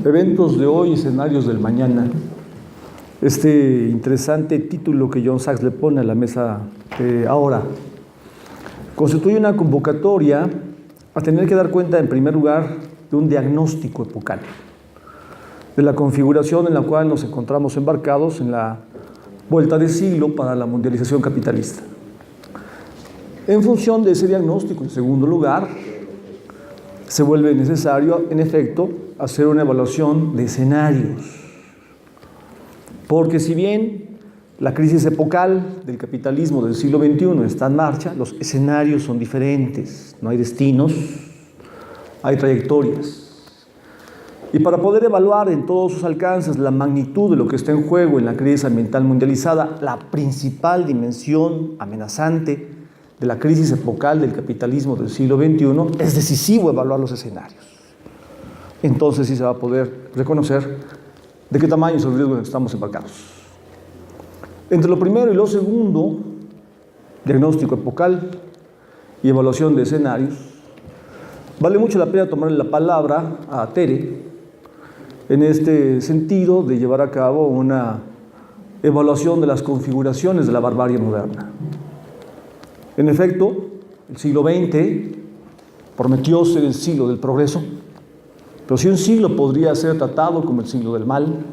Eventos de hoy, escenarios del mañana. Este interesante título que John Sachs le pone a la mesa ahora constituye una convocatoria a tener que dar cuenta, en primer lugar, de un diagnóstico epocal, de la configuración en la cual nos encontramos embarcados en la vuelta de siglo para la mundialización capitalista. En función de ese diagnóstico, en segundo lugar, se vuelve necesario, en efecto, hacer una evaluación de escenarios. Porque si bien la crisis epocal del capitalismo del siglo XXI está en marcha, los escenarios son diferentes, no hay destinos, hay trayectorias. Y para poder evaluar en todos sus alcances la magnitud de lo que está en juego en la crisis ambiental mundializada, la principal dimensión amenazante de la crisis epocal del capitalismo del siglo XXI, es decisivo evaluar los escenarios. Entonces sí se va a poder reconocer de qué tamaño es el riesgo en el que estamos embarcados. Entre lo primero y lo segundo, diagnóstico epocal y evaluación de escenarios, vale mucho la pena tomarle la palabra a Tere en este sentido de llevar a cabo una evaluación de las configuraciones de la barbarie moderna. En efecto, el siglo XX prometió ser el siglo del progreso, pero si un siglo podría ser tratado como el siglo del mal,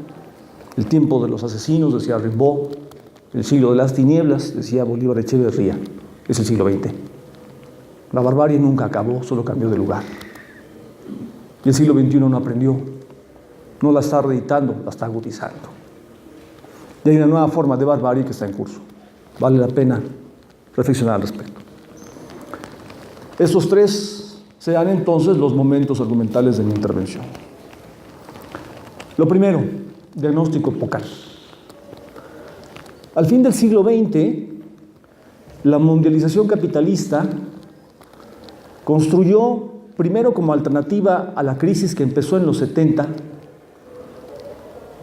el tiempo de los asesinos, decía Rimbaud, el siglo de las tinieblas, decía Bolívar Echeverría, es el siglo XX. La barbarie nunca acabó, solo cambió de lugar. Y el siglo XXI no aprendió, no la está reeditando, la está agudizando. Y hay una nueva forma de barbarie que está en curso. Vale la pena reflexionar al respecto. Estos tres serán entonces los momentos argumentales de mi intervención. Lo primero, diagnóstico epocal. Al fin del siglo XX, la mundialización capitalista construyó, primero como alternativa a la crisis que empezó en los 70,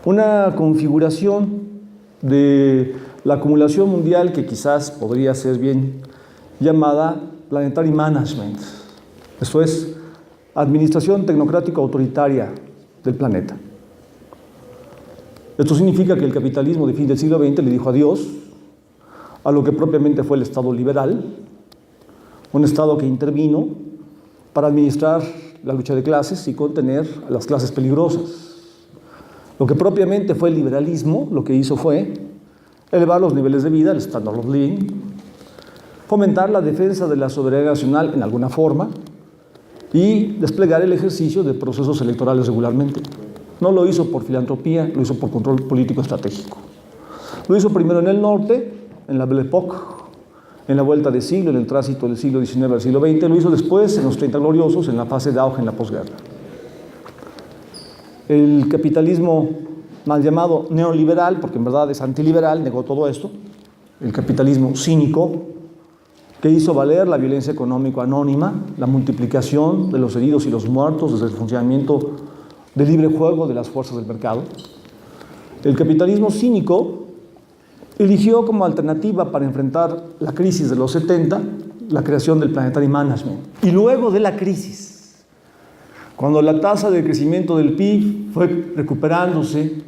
una configuración de la acumulación mundial que quizás podría ser bien llamada Planetary Management. Esto es, administración tecnocrático-autoritaria del planeta. Esto significa que el capitalismo de fin del siglo XX le dijo adiós a lo que propiamente fue el Estado liberal, un Estado que intervino para administrar la lucha de clases y contener a las clases peligrosas. Lo que propiamente fue el liberalismo, lo que hizo fue elevar los niveles de vida, el standard of living, fomentar la defensa de la soberanía nacional en alguna forma y desplegar el ejercicio de procesos electorales regularmente. No lo hizo por filantropía, lo hizo por control político estratégico. Lo hizo primero en el norte, en la Belle Époque, en la vuelta de siglo, en el tránsito del siglo XIX al siglo XX, lo hizo después en los 30 gloriosos, en la fase de auge en la posguerra. El capitalismo mal llamado neoliberal, porque en verdad es antiliberal, negó todo esto. El capitalismo cínico, que hizo valer la violencia económica anónima, la multiplicación de los heridos y los muertos desde el funcionamiento del libre juego de las fuerzas del mercado. El capitalismo cínico eligió como alternativa para enfrentar la crisis de los 70 la creación del Planetary Management. Y luego de la crisis, cuando la tasa de crecimiento del PIB fue recuperándose,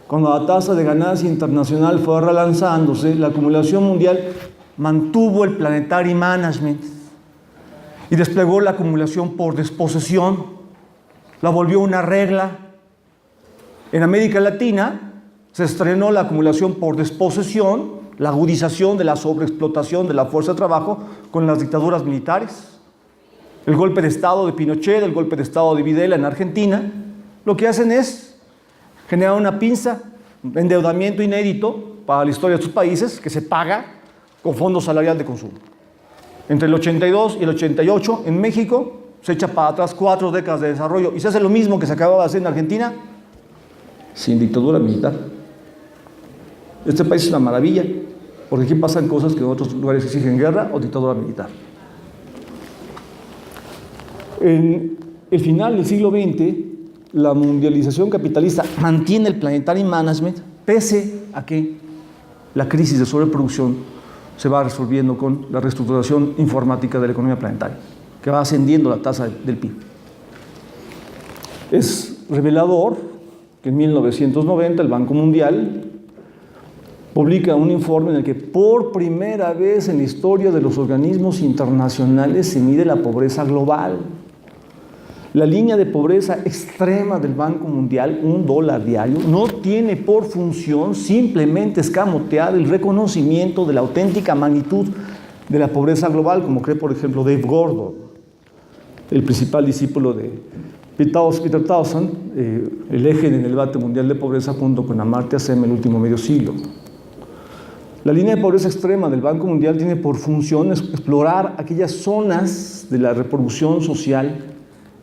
cuando la tasa de ganancia internacional fue relanzándose, la acumulación mundial mantuvo el Planetary Management y desplegó la acumulación por desposesión, la volvió una regla. En América Latina se estrenó la acumulación por desposesión, la agudización de la sobreexplotación de la fuerza de trabajo con las dictaduras militares. El golpe de Estado de Pinochet, el golpe de Estado de Videla en Argentina, lo que hacen es generar una pinza, un endeudamiento inédito para la historia de sus países que se paga con fondo salarial de consumo. Entre el 82 y el 88 en México se echa para atrás 4 décadas de desarrollo y se hace lo mismo que se acababa de hacer en Argentina sin dictadura militar. Este país es una maravilla porque aquí pasan cosas que en otros lugares exigen guerra o dictadura militar. En el final del siglo XX, la mundialización capitalista mantiene el Planetary Management pese a que la crisis de sobreproducción se va resolviendo con la reestructuración informática de la economía planetaria, que va ascendiendo la tasa del PIB. Es revelador que en 1990 el Banco Mundial publica un informe en el que por primera vez en la historia de los organismos internacionales se mide la pobreza global. La línea de pobreza extrema del Banco Mundial, $1 diario, no tiene por función simplemente escamotear el reconocimiento de la auténtica magnitud de la pobreza global, como cree, por ejemplo, Dave Gordon, el principal discípulo de Peter Townsend, el eje en el debate mundial de pobreza junto con Amartya Sen en el último medio siglo. La línea de pobreza extrema del Banco Mundial tiene por función explorar aquellas zonas de la reproducción social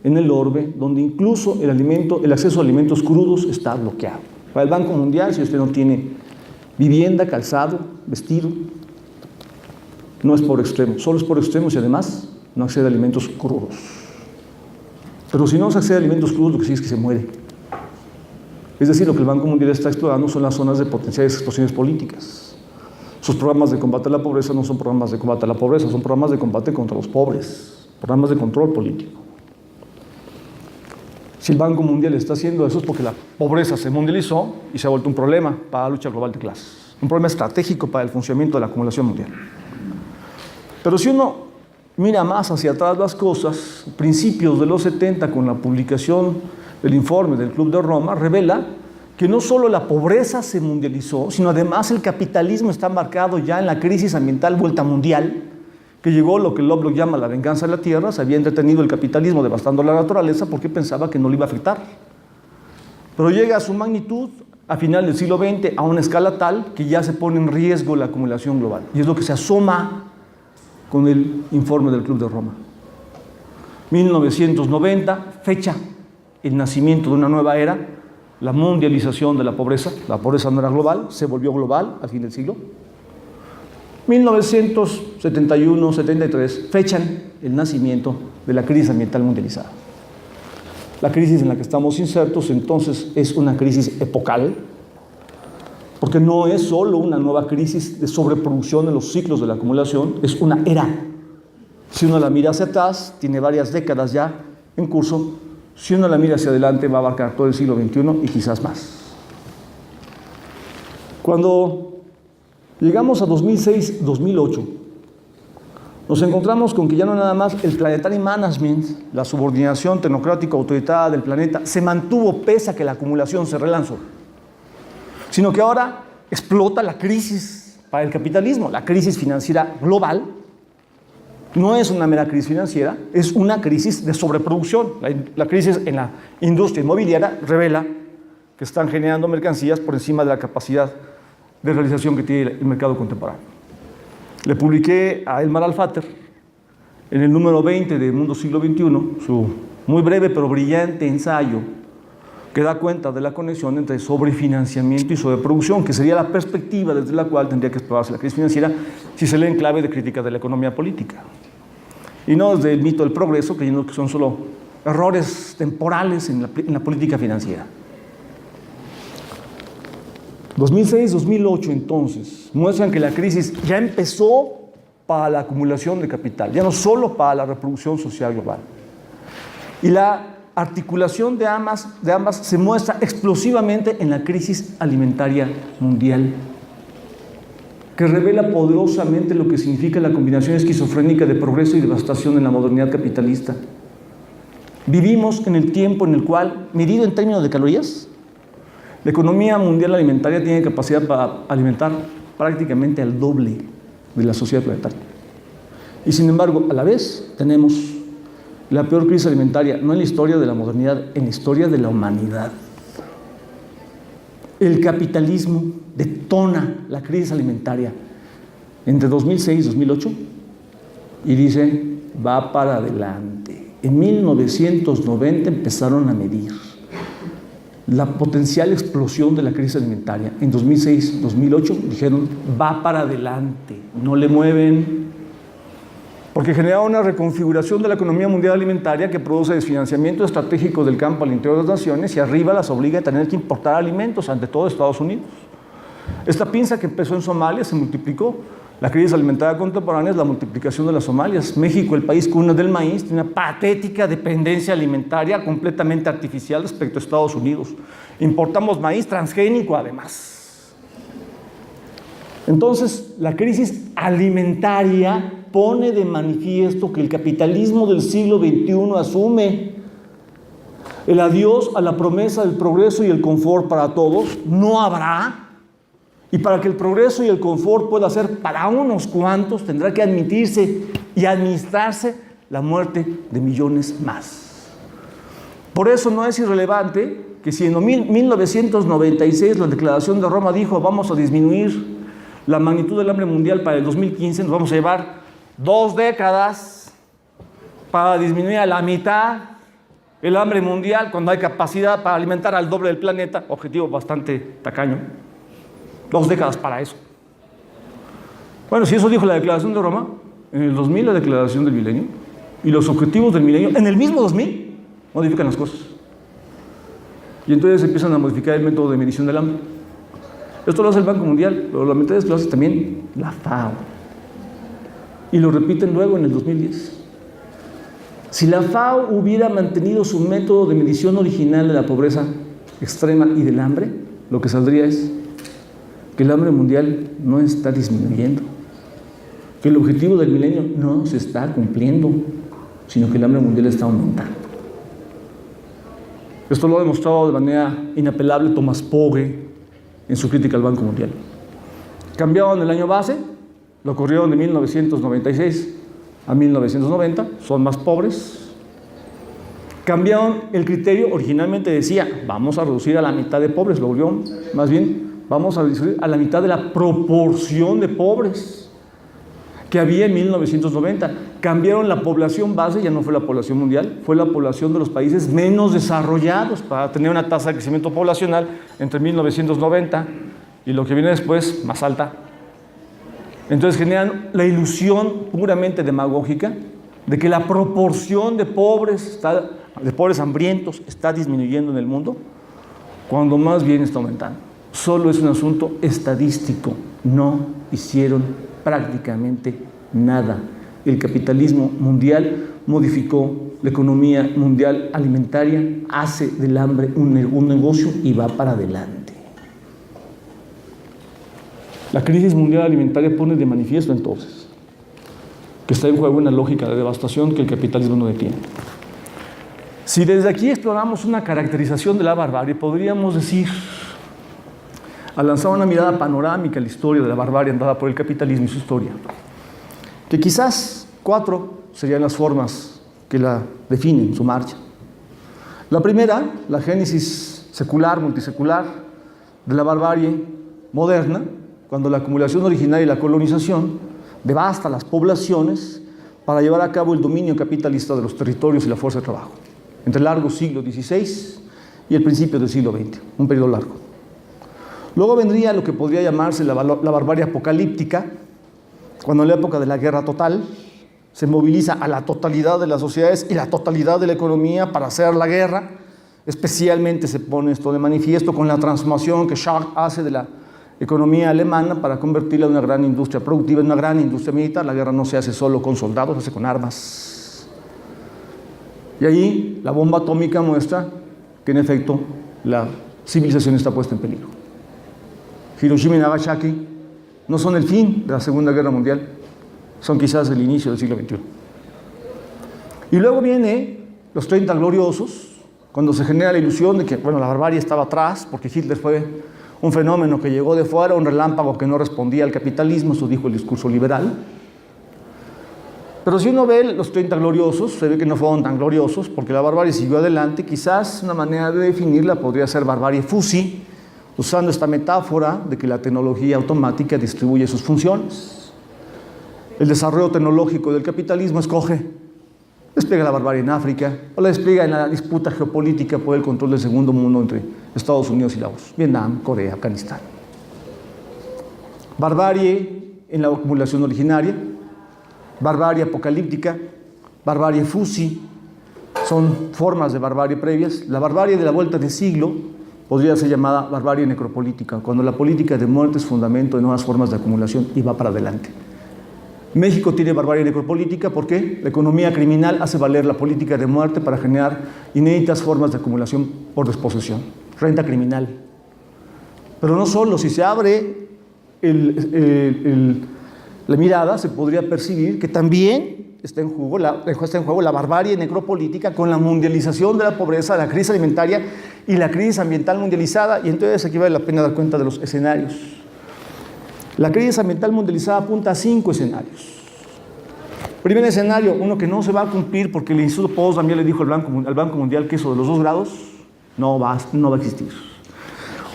en el orbe donde incluso el acceso a alimentos crudos está bloqueado. Para el Banco Mundial, si usted no tiene vivienda, calzado, vestido, no es por extremo, solo es por extremos y además no accede a alimentos crudos. Pero si no se accede a alimentos crudos, lo que sí es que se muere. Es decir, lo que el Banco Mundial está explorando son las zonas de potenciales explosiones políticas. Sus programas de combate a la pobreza no son programas de combate a la pobreza, son programas de combate contra los pobres, programas de control político. Si el Banco Mundial está haciendo eso es porque la pobreza se mundializó y se ha vuelto un problema para la lucha global de clases, un problema estratégico para el funcionamiento de la acumulación mundial. Pero si uno mira más hacia atrás las cosas, principios de los 70, con la publicación del informe del Club de Roma, revela que no solo la pobreza se mundializó, sino además el capitalismo está marcado ya en la crisis ambiental vuelta mundial, que llegó lo que Lovelock llama la venganza de la tierra. Se había entretenido el capitalismo devastando la naturaleza porque pensaba que no le iba a afectar. Pero llega a su magnitud a final del siglo XX a una escala tal que ya se pone en riesgo la acumulación global. Y es lo que se asoma con el informe del Club de Roma. 1990, fecha el nacimiento de una nueva era, la mundialización de la pobreza. La pobreza no era global, se volvió global al fin del siglo. 1971, 73, fechan el nacimiento de la crisis ambiental mundializada. La crisis en la que estamos insertos entonces es una crisis epocal, porque no es solo una nueva crisis de sobreproducción en los ciclos de la acumulación, es una era. Si uno la mira hacia atrás, tiene varias décadas ya en curso. Si uno la mira hacia adelante, va a abarcar todo el siglo XXI y quizás más. Cuando llegamos a 2006-2008, nos encontramos con que ya no nada más el planetary management, la subordinación tecnocrática autoritaria del planeta, se mantuvo pese a que la acumulación se relanzó, sino que ahora explota la crisis para el capitalismo, la crisis financiera global. No es una mera crisis financiera, es una crisis de sobreproducción. La crisis en la industria inmobiliaria revela que están generando mercancías por encima de la capacidad de realización que tiene el mercado contemporáneo. Le publiqué a Elmar Alfater en el número 20 de Mundo Siglo XXI su muy breve pero brillante ensayo que da cuenta de la conexión entre sobrefinanciamiento y sobreproducción, que sería la perspectiva desde la cual tendría que explorarse la crisis financiera si se lee en clave de crítica de la economía política. Y no desde el mito del progreso, creyendo que son solo errores temporales en la política financiera. 2006-2008 entonces muestran que la crisis ya empezó para la acumulación de capital, ya no solo para la reproducción social global. Y la articulación de ambas se muestra explosivamente en la crisis alimentaria mundial, que revela poderosamente lo que significa la combinación esquizofrénica de progreso y devastación en la modernidad capitalista. Vivimos en el tiempo en el cual, medido en términos de calorías, la economía mundial alimentaria tiene capacidad para alimentar prácticamente al doble de la sociedad planetaria. Y sin embargo, a la vez, tenemos la peor crisis alimentaria, no en la historia de la modernidad, en la historia de la humanidad. El capitalismo detona la crisis alimentaria entre 2006 y 2008 y dice, va para adelante. En 1990 empezaron a medir la potencial explosión de la crisis alimentaria. En 2006-2008 dijeron, va para adelante, no le mueven, porque genera una reconfiguración de la economía mundial alimentaria que produce desfinanciamiento estratégico del campo al interior de las naciones y arriba las obliga a tener que importar alimentos, ante todo Estados Unidos. Esta pinza que empezó en Somalia se multiplicó La crisis alimentaria contemporánea es la multiplicación de las Somalias. México, el país cuna del maíz, tiene una patética dependencia alimentaria completamente artificial respecto a Estados Unidos. Importamos maíz transgénico además. Entonces, la crisis alimentaria pone de manifiesto que el capitalismo del siglo XXI asume el adiós a la promesa del progreso y el confort para todos. No habrá. Y para que el progreso y el confort pueda ser para unos cuantos, tendrá que admitirse y administrarse la muerte de millones más. Por eso no es irrelevante que si en 1996 la Declaración de Roma dijo vamos a disminuir la magnitud del hambre mundial para el 2015, nos vamos a llevar 2 décadas para disminuir a la mitad el hambre mundial cuando hay capacidad para alimentar al doble del planeta, objetivo bastante tacaño. 2 décadas para eso. Bueno, si eso dijo la Declaración de Roma, en el 2000 la Declaración del Milenio y los objetivos del milenio, en el mismo 2000, modifican las cosas. Y entonces empiezan a modificar el método de medición del hambre. Esto lo hace el Banco Mundial, pero la mitad lo hace también la FAO. Y lo repiten luego en el 2010. Si la FAO hubiera mantenido su método de medición original de la pobreza extrema y del hambre, lo que saldría es que el hambre mundial no está disminuyendo, que el objetivo del milenio no se está cumpliendo, sino que el hambre mundial está aumentando. Esto lo ha demostrado de manera inapelable Thomas Pogge en su crítica al Banco Mundial. Cambiaron el año base, lo corrieron de 1996 a 1990, son más pobres. Cambiaron el criterio, originalmente decía, vamos a reducir a la mitad de pobres, lo volvió más bien, vamos a reducir a la mitad de la proporción de pobres que había en 1990. Cambiaron la población base, ya no fue la población mundial, fue la población de los países menos desarrollados para tener una tasa de crecimiento poblacional entre 1990 y lo que viene después más alta. Entonces generan la ilusión puramente demagógica de que la proporción de pobres hambrientos está disminuyendo en el mundo, cuando más bien está aumentando. Solo es un asunto estadístico, no hicieron prácticamente nada. El capitalismo mundial modificó la economía mundial alimentaria, hace del hambre un negocio y va para adelante. La crisis mundial alimentaria pone de manifiesto entonces que está en juego una lógica de devastación que el capitalismo no detiene. Si desde aquí exploramos una caracterización de la barbarie, podríamos decir, al lanzar una mirada panorámica a la historia de la barbarie andada por el capitalismo y su historia, que quizás 4 serían las formas que la definen, su marcha. La primera, la génesis secular, multisecular de la barbarie moderna, cuando la acumulación originaria y la colonización devasta las poblaciones para llevar a cabo el dominio capitalista de los territorios y la fuerza de trabajo, entre el largo siglo XVI y el principio del siglo XX, un periodo largo. Luego vendría lo que podría llamarse la barbarie apocalíptica, cuando en la época de la guerra total se moviliza a la totalidad de las sociedades y la totalidad de la economía para hacer la guerra. Especialmente se pone esto de manifiesto con la transformación que Schacht hace de la economía alemana para convertirla en una gran industria productiva, en una gran industria militar. La guerra no se hace solo con soldados, se hace con armas. Y ahí la bomba atómica muestra que en efecto la civilización está puesta en peligro. Hiroshima y Nagasaki no son el fin de la Segunda Guerra Mundial, son quizás el inicio del siglo XXI. Y luego viene los 30 gloriosos, cuando se genera la ilusión de que, bueno, la barbarie estaba atrás, porque Hitler fue un fenómeno que llegó de fuera, un relámpago que no respondía al capitalismo, eso dijo el discurso liberal. Pero si uno ve los 30 gloriosos, se ve que no fueron tan gloriosos, porque la barbarie siguió adelante. Quizás una manera de definirla podría ser barbarie fusi, usando esta metáfora de que la tecnología automática distribuye sus funciones. El desarrollo tecnológico del capitalismo despliega la barbarie en África, o la despliega en la disputa geopolítica por el control del segundo mundo entre Estados Unidos y Laos, Vietnam, Corea, Afganistán. Barbarie en la acumulación originaria, barbarie apocalíptica, barbarie fusi, son formas de barbarie previas. La barbarie de la vuelta de siglo podría ser llamada barbarie necropolítica, cuando la política de muerte es fundamento de nuevas formas de acumulación y va para adelante. México tiene barbarie necropolítica porque la economía criminal hace valer la política de muerte para generar inéditas formas de acumulación por desposesión, renta criminal. Pero no solo, si se abre la mirada, se podría percibir que también está en juego la barbarie necropolítica con la mundialización de la pobreza, la crisis alimentaria y la crisis ambiental mundializada, y entonces aquí vale la pena dar cuenta de los escenarios. La crisis ambiental mundializada apunta a 5 escenarios. Primer escenario, uno que no se va a cumplir porque el Instituto Post también le dijo al Banco Mundial que eso de los 2 grados no va a existir.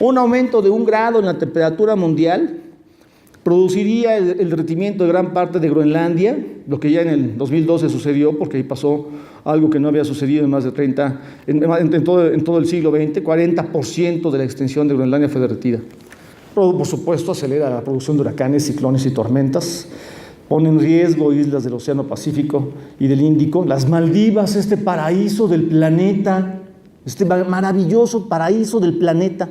Un aumento de 1 grado en la temperatura mundial produciría el derretimiento de gran parte de Groenlandia, lo que ya en el 2012 sucedió, porque ahí pasó algo que no había sucedido en más de 30, en todo el siglo XX, 40% de la extensión de Groenlandia fue derretida. Por supuesto, acelera la producción de huracanes, ciclones y tormentas, pone en riesgo islas del Océano Pacífico y del Índico, las Maldivas, este paraíso del planeta, este maravilloso paraíso del planeta,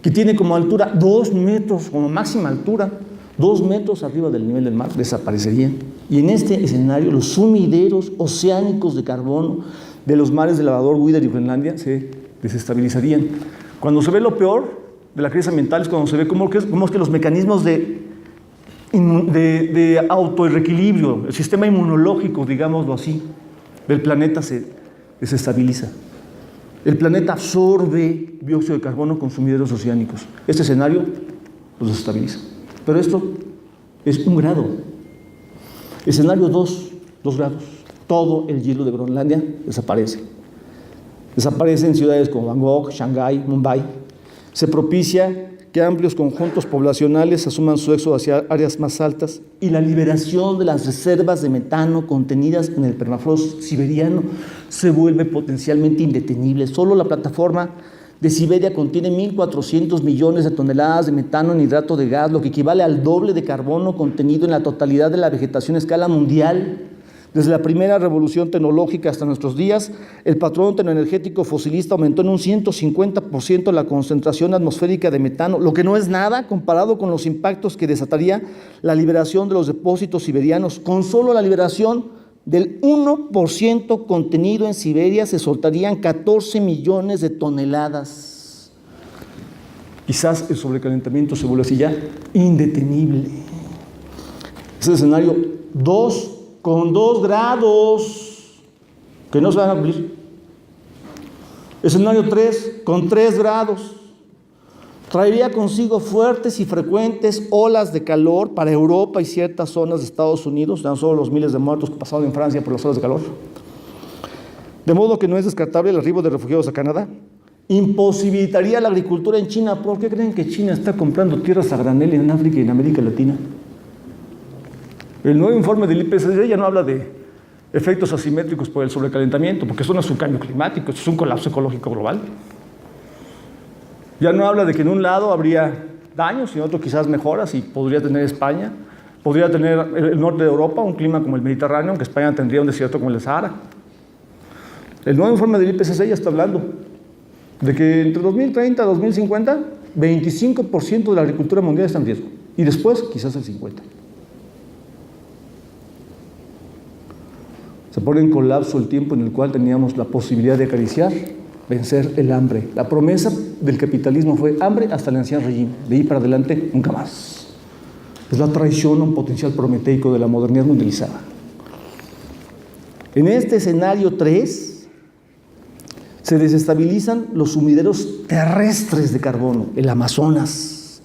que tiene como altura 2 metros, como máxima altura, 2 metros arriba del nivel del mar, desaparecerían. Y en este escenario, los sumideros oceánicos de carbono de los mares de Labrador, Whidbey y Groenlandia se desestabilizarían. Cuando se ve lo peor de la crisis ambiental es cuando se ve cómo es que los mecanismos de autorequilibrio, el sistema inmunológico, digámoslo así, del planeta se desestabiliza. El planeta absorbe dióxido de carbono con sumideros oceánicos. Este escenario los desestabiliza. Pero esto es 1 grado. Escenario 2 grados. Todo el hielo de Groenlandia desaparece. Desaparece en ciudades como Bangkok, Shanghái, Mumbai. Se propicia que amplios conjuntos poblacionales asuman su éxodo hacia áreas más altas y la liberación de las reservas de metano contenidas en el permafrost siberiano se vuelve potencialmente indetenible. Solo la plataforma de Siberia contiene 1.400 millones de toneladas de metano en hidrato de gas, lo que equivale al doble de carbono contenido en la totalidad de la vegetación a escala mundial. Desde la primera revolución tecnológica hasta nuestros días, el patrón energético fosilista aumentó en un 150% la concentración atmosférica de metano, lo que no es nada comparado con los impactos que desataría la liberación de los depósitos siberianos. Con solo la liberación del 1% contenido en Siberia se soltarían 14 millones de toneladas. Quizás el sobrecalentamiento se vuelve así ya indetenible. Ese escenario 2 con 2 grados, que no se van a cumplir. Escenario 3, con 3 grados. Traería consigo fuertes y frecuentes olas de calor para Europa y ciertas zonas de Estados Unidos, no solo los miles de muertos que pasaron en Francia por las olas de calor. De modo que no es descartable el arribo de refugiados a Canadá. Imposibilitaría la agricultura en China. ¿Por qué creen que China está comprando tierras a granel en África y en América Latina? El nuevo informe del IPCC ya no habla de efectos asimétricos por el sobrecalentamiento, porque eso no es un cambio climático, eso es un colapso ecológico global. Ya no habla de que en un lado habría daños y en otro quizás mejoras, y podría tener España, podría tener el norte de Europa un clima como el Mediterráneo, aunque España tendría un desierto como el de Sahara. El nuevo informe del IPCC ya está hablando de que entre 2030 y 2050, 25% de la agricultura mundial está en riesgo, y después quizás el 50%. Se pone en colapso el tiempo en el cual teníamos la posibilidad de acariciar, vencer el hambre. La promesa del capitalismo fue hambre hasta el ancien régimen. De ahí para adelante, nunca más. Es la traición a un potencial prometeico de la modernidad mundializada. En este escenario 3, se desestabilizan los sumideros terrestres de carbono, el Amazonas.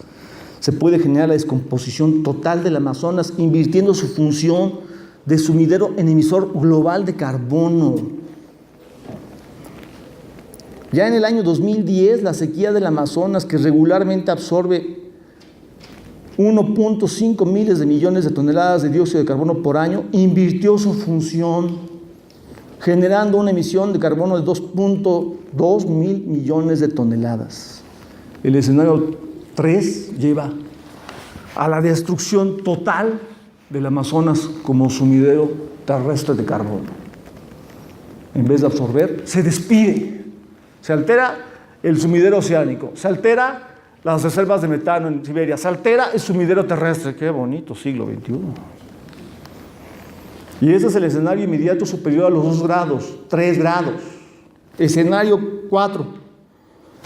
Se puede generar la descomposición total del Amazonas, invirtiendo su función de sumidero en emisor global de carbono. Ya en el año 2010, la sequía del Amazonas, que regularmente absorbe 1.5 miles de millones de toneladas de dióxido de carbono por año, invirtió su función, generando una emisión de carbono de 2.2 mil millones de toneladas. El escenario 3 lleva a la destrucción total del Amazonas como sumidero terrestre de carbono. En vez de absorber, se despide. Se altera el sumidero oceánico, se altera las reservas de metano en Siberia, se altera el sumidero terrestre. Qué bonito siglo XXI. Y ese es el escenario inmediato superior a los 2 grados, 3 grados. Escenario 4.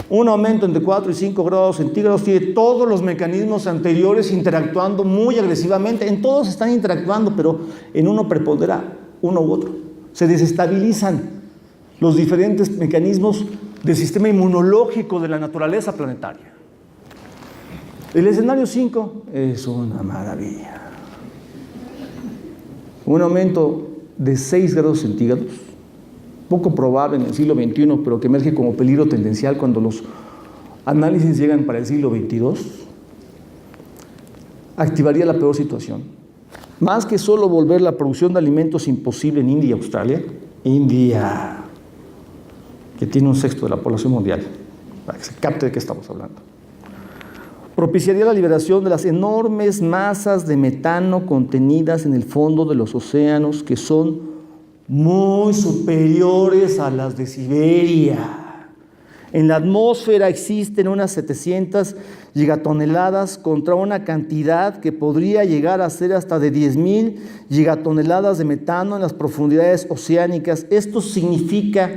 Un aumento entre 4 y 5 grados centígrados tiene todos los mecanismos anteriores interactuando muy agresivamente. En todos están interactuando, pero en uno prepondera uno u otro. Se desestabilizan los diferentes mecanismos del sistema inmunológico de la naturaleza planetaria. El escenario 5 es una maravilla. Un aumento de 6 grados centígrados, poco probable en el siglo XXI, pero que emerge como peligro tendencial cuando los análisis llegan para el siglo XXII, activaría la peor situación. Más que solo volver la producción de alimentos imposible en India y Australia, India, que tiene 1/6 de la población mundial, para que se capte de qué estamos hablando, propiciaría la liberación de las enormes masas de metano contenidas en el fondo de los océanos, que son muy superiores a las de Siberia. En la atmósfera existen unas 700 gigatoneladas contra una cantidad que podría llegar a ser hasta de 10,000 gigatoneladas de metano en las profundidades oceánicas. Esto significa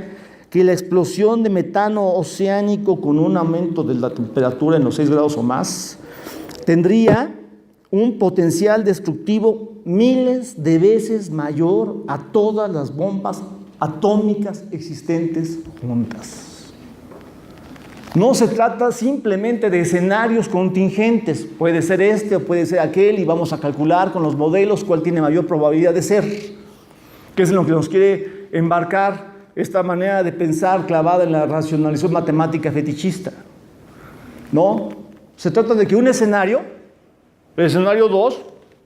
que la explosión de metano oceánico con un aumento de la temperatura en los 6 grados o más tendría un potencial destructivo miles de veces mayor a todas las bombas atómicas existentes juntas. No se trata simplemente de escenarios contingentes, puede ser este o puede ser aquel, y vamos a calcular con los modelos cuál tiene mayor probabilidad de ser, que es en lo que nos quiere embarcar esta manera de pensar clavada en la racionalización matemática fetichista. No, se trata de que un escenario, el escenario 2,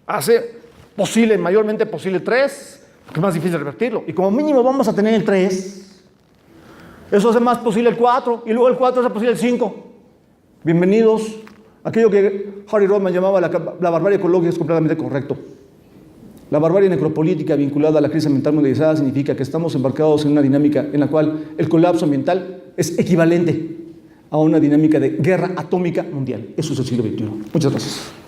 hace posible, mayormente posible 3, porque es más difícil revertirlo, y como mínimo vamos a tener el 3, eso hace más posible el 4, y luego el 4 hace posible el 5. Bienvenidos. Aquello que Harry Rodman llamaba la barbarie ecológica es completamente correcto. La barbarie necropolítica vinculada a la crisis ambiental mundializada significa que estamos embarcados en una dinámica en la cual el colapso ambiental es equivalente a una dinámica de guerra atómica mundial. Eso es el siglo XXI. Muchas gracias.